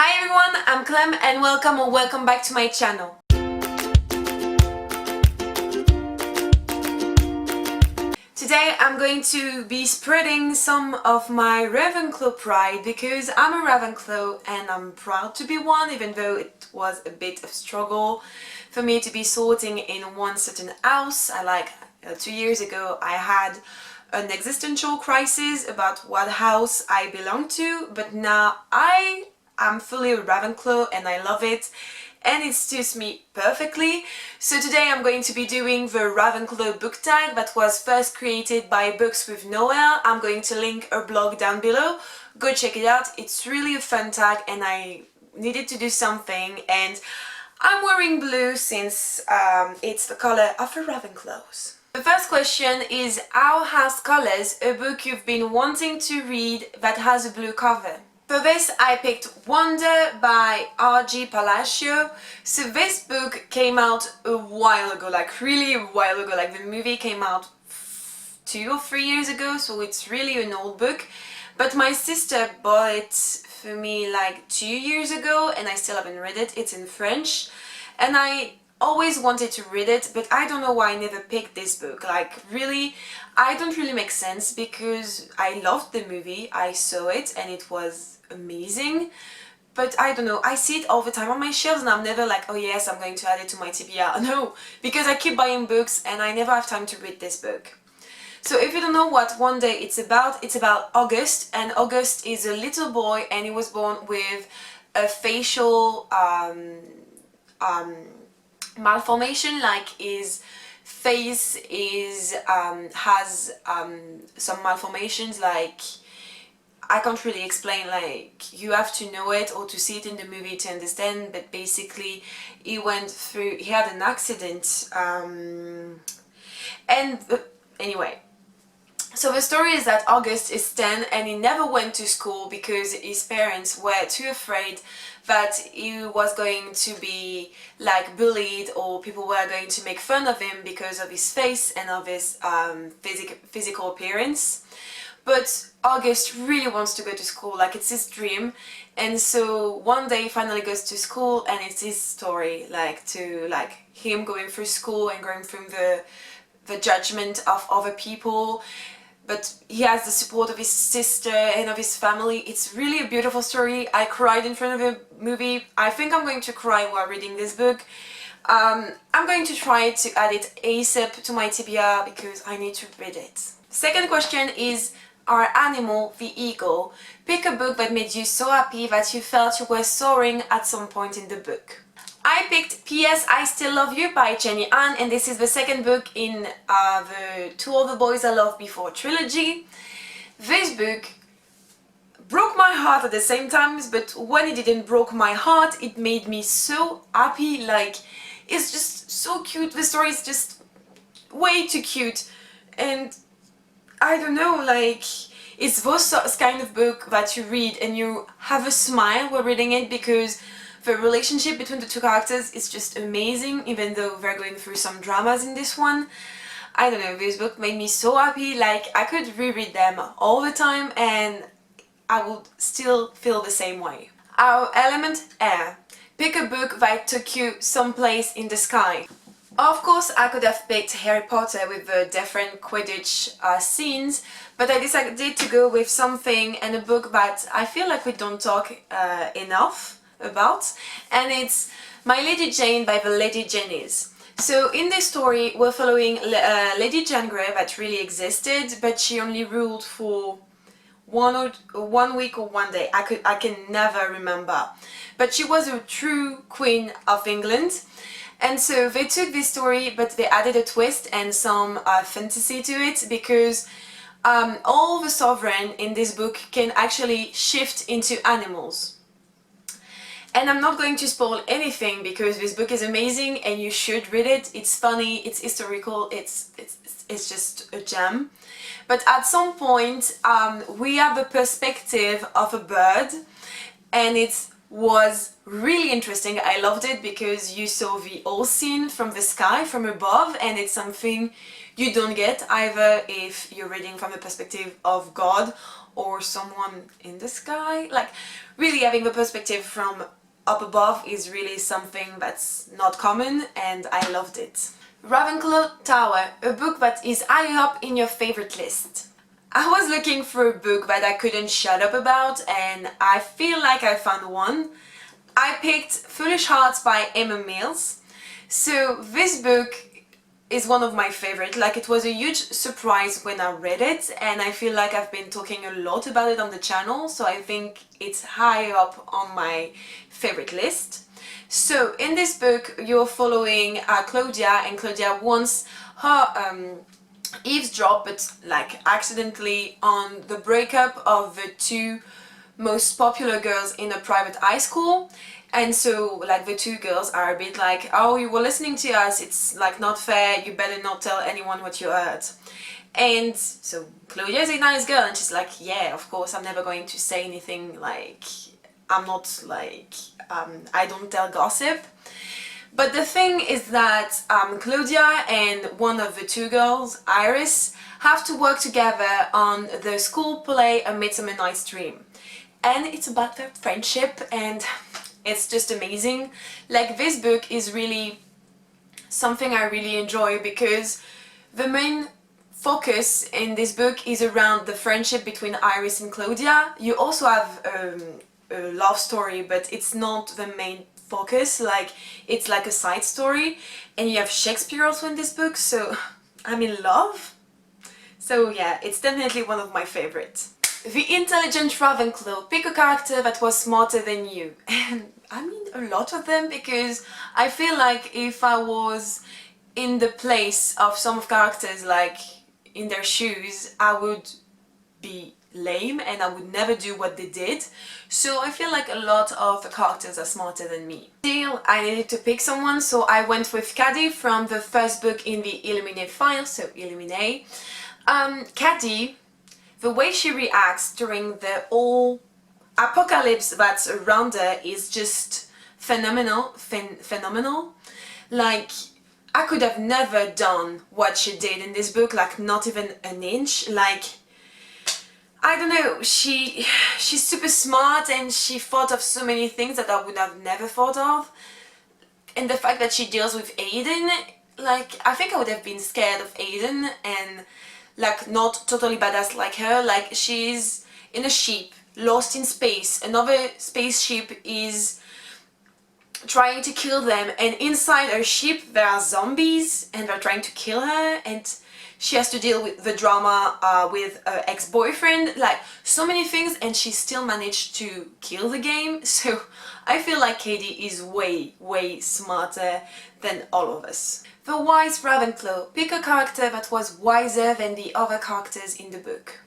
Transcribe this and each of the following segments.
Hi everyone, I'm Clem and welcome back to my channel. Today I'm going to be spreading some of my Ravenclaw pride because I'm a Ravenclaw and I'm proud to be one, even though it was a bit of struggle for me to be sorting in one certain house. 2 years ago I had an existential crisis about what house I belong to, but now I'm fully a Ravenclaw and I love it and it suits me perfectly. So today I'm going to be doing the Ravenclaw Book Tag that was first created by Books with Noelle. I'm going to link her blog down below. Go check it out. It's really a fun tag and I needed to do something, and I'm wearing blue since it's the color of the Ravenclaws. The first question is, how has Colors, a book you've been wanting to read that has a blue cover? For this I picked Wonder by R.G. Palacio. So this book came out a while ago, like really a while ago, like the movie came out 2 or 3 years ago, so it's really an old book. But my sister bought it for me like 2 years ago and I still haven't read it. It's in French and I always wanted to read it, but I don't know why I never picked this book. Like really, I don't really make sense because I loved the movie, I saw it and it was amazing, but I don't know, I see it all the time on my shelves and I'm never like, oh yes, I'm going to add it to my TBR. No, because I keep buying books and I never have time to read this book. So if you don't know what One Day it's about August, and August is a little boy and he was born with a facial malformation, like his face has some malformations, like I can't really explain, like you have to know it or to see it in the movie to understand, but basically he had an accident anyway. So the story is that August is 10 and he never went to school because his parents were too afraid that he was going to be like bullied or people were going to make fun of him because of his face and of his physical appearance. But August really wants to go to school, like it's his dream, and so one day he finally goes to school and it's his story, like him going through school and going through the judgment of other people. But he has the support of his sister and of his family. It's really a beautiful story. I cried in front of the movie. I think I'm going to cry while reading this book. I'm going to try to add it ASAP to my TBR because I need to read it. Second question is, our animal, the eagle. Pick a book that made you so happy that you felt you were soaring at some point in the book. I picked P.S. I Still Love You by Jenny Han, and this is the second book in the To All the Boys I Loved Before trilogy. This book broke my heart at the same time, but when it didn't broke my heart, it made me so happy. Like, it's just so cute. The story is just way too cute, and I don't know, like, it's those kind of book that you read and you have a smile while reading it because the relationship between the two characters is just amazing, even though they're going through some dramas in this one. I don't know, this book made me so happy, like I could reread them all the time and I would still feel the same way. Our element, air. Pick a book that took you someplace in the sky. Of course, I could have picked Harry Potter with the different Quidditch scenes, but I decided to go with something and a book that I feel like we don't talk enough about, and it's My Lady Jane by the Lady Jennies. So in this story we're following Lady Jane Grey that really existed, but she only ruled for 1 week or 1 day. I can never remember, but she was a true queen of England. And so they took this story but they added a twist and some fantasy to it, because all the sovereign in this book can actually shift into animals. And I'm not going to spoil anything because this book is amazing and you should read it. It's funny, it's historical, it's just a gem. But at some point we have the perspective of a bird and it's was really interesting. I loved it because you saw the whole scene from the sky, from above, and it's something you don't get either if you're reading from the perspective of God or someone in the sky. Like, really having the perspective from up above is really something that's not common, and I loved it. Ravenclaw Tower, a book that is high up in your favorite list. I was looking for a book that I couldn't shut up about, and I feel like I found one. I picked Foolish Hearts by Emma Mills. So this book is one of my favorite. Like, it was a huge surprise when I read it, and I feel like I've been talking a lot about it on the channel, so I think it's high up on my favorite list. So in this book you're following Claudia, and Claudia wants her eavesdrop, but like accidentally, on the breakup of the two most popular girls in a private high school. And so like the two girls are a bit like, oh, you were listening to us, it's like not fair, you better not tell anyone what you heard. And so Claudia is a nice girl, and she's like, yeah, of course, I'm never going to say anything, like I'm not like I don't tell gossip. But the thing is that Claudia and one of the two girls, Iris, have to work together on the school play A Midsummer Night's Dream. And it's about their friendship, and it's just amazing. Like, this book is really something I really enjoy because the main focus in this book is around the friendship between Iris and Claudia. You also have a love story, but it's not the main focus, like it's like a side story, and you have Shakespeare also in this book, so I'm in love. So yeah, it's definitely one of my favorites. The intelligent Ravenclaw, pick a character that was smarter than you. And I mean a lot of them, because I feel like if I was in the place of some of characters, like in their shoes, I would be lame and I would never do what they did. So I feel like a lot of the characters are smarter than me. Still, I needed to pick someone, so I went with Caddy from the first book in the Illuminate files, so Illuminate. Caddy, the way she reacts during the whole apocalypse that's around her is just phenomenal. Like, I could have never done what she did in this book, like not even an inch. Like, I don't know, she's super smart, and she thought of so many things that I would have never thought of. And the fact that she deals with Aiden, like, I think I would have been scared of Aiden and like not totally badass like her. Like, she's in a ship, lost in space, another spaceship is trying to kill them, and inside her ship there are zombies and they're trying to kill her, and she has to deal with the drama with her ex-boyfriend, like so many things, and she still managed to kill the game. So I feel like Katie is way smarter than all of us. The wise Ravenclaw, pick a character that was wiser than the other characters in the book.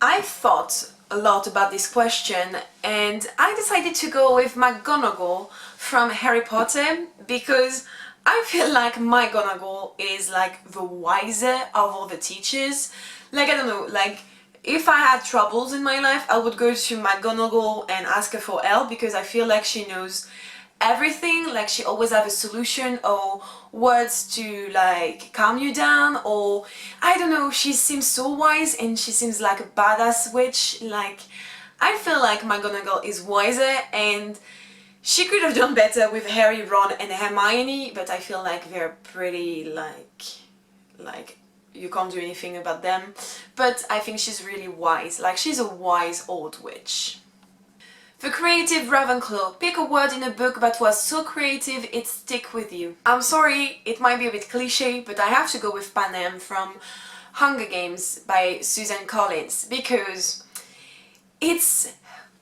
I thought a lot about this question, and I decided to go with McGonagall from Harry Potter, because I feel like McGonagall is like the wiser of all the teachers. Like, I don't know, like if I had troubles in my life, I would go to McGonagall and ask her for help, because I feel like she knows everything. Like, she always have a solution or words to like calm you down, or I don't know, she seems so wise and she seems like a badass witch. Like, I feel like McGonagall is wiser, and she could have done better with Harry, Ron and Hermione, but I feel like they're pretty like you can't do anything about them. But I think she's really wise, like she's a wise old witch. The creative Ravenclaw, pick a word in a book that was so creative it stick with you. I'm sorry, it might be a bit cliche, but I have to go with Panem from Hunger Games by Susan Collins, because it's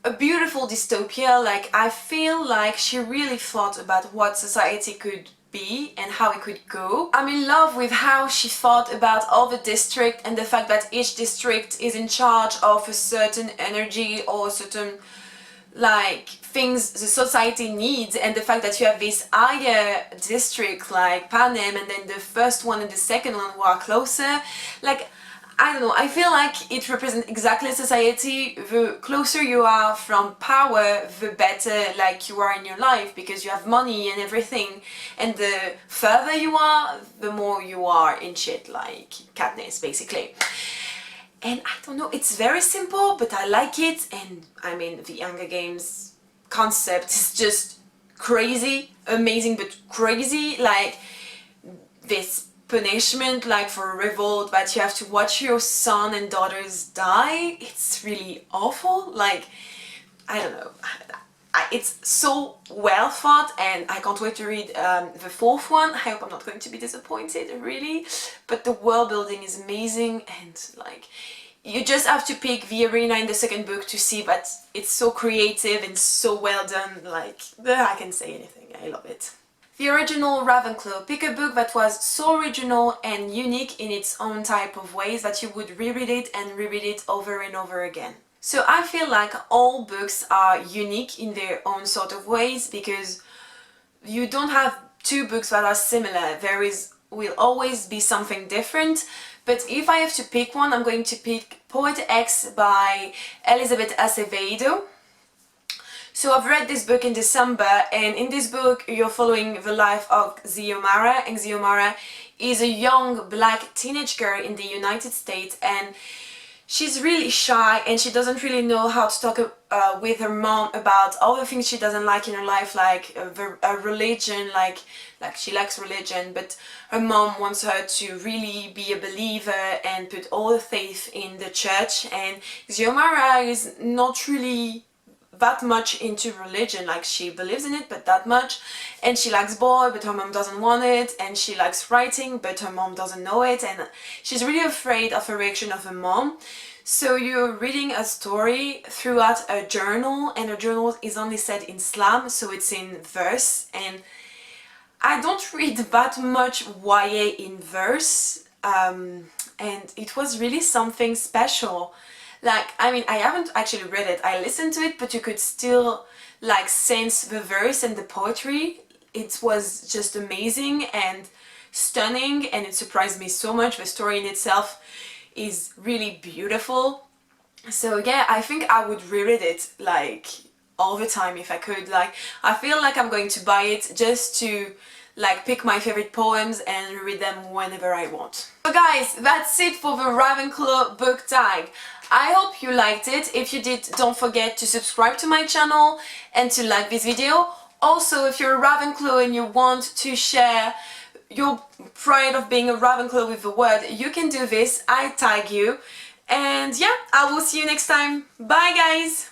a beautiful dystopia. Like, I feel like she really thought about what society could be and how it could go. I'm in love with how she thought about all the districts and the fact that each district is in charge of a certain energy or a certain like things the society needs, and the fact that you have this higher district like Panem, and then the first one and the second one who are closer. Like, I don't know, I feel like it represents exactly society. The closer you are from power, the better like you are in your life because you have money and everything. And the further you are, the more you are in shit, like Katniss basically. And I don't know, it's very simple, but I like it. And I mean, the Hunger Games concept is just crazy, amazing, but crazy. Like this punishment, like for a revolt, that you have to watch your son and daughters die. It's really awful. Like, I don't know. It's so well thought, and I can't wait to read the fourth one. I hope I'm not going to be disappointed, really. But the world building is amazing, and like, you just have to pick the arena in the second book to see that it's so creative and so well done. Like, I can say anything. I love it. The original Ravenclaw. Pick a book that was so original and unique in its own type of ways that you would reread it and reread it over and over again. So I feel like all books are unique in their own sort of ways because you don't have two books that are similar. Will always be something different. But if I have to pick one, I'm going to pick Poet X by Elizabeth Acevedo. So I've read this book in December, and in this book you're following the life of Xiomara, and Xiomara is a young black teenage girl in the United States, and she's really shy and she doesn't really know how to talk with her mom about all the things she doesn't like in her life, like religion, like she likes religion, but her mom wants her to really be a believer and put all the faith in the church, and Xiomara is not really that much into religion. Like, she believes in it, but that much, and she likes boy, but her mom doesn't want it, and she likes writing, but her mom doesn't know it, and she's really afraid of the reaction of her mom. So you're reading a story throughout a journal, and her journal is only set in slam, so it's in verse, and I don't read that much YA in verse, and it was really something special. Like, I mean, I haven't actually read it, I listened to it, but you could still like sense the verse and the poetry. It was just amazing and stunning, and it surprised me so much. The story in itself is really beautiful. So yeah, I think I would reread it like all the time if I could. Like, I feel like I'm going to buy it just to like pick my favorite poems and read them whenever I want. So guys, that's it for the Ravenclaw book tag. I hope you liked it. If you did, don't forget to subscribe to my channel and to like this video. Also, if you're a Ravenclaw and you want to share your pride of being a Ravenclaw with the word, you can do this. I tag you. And yeah, I will see you next time. Bye guys!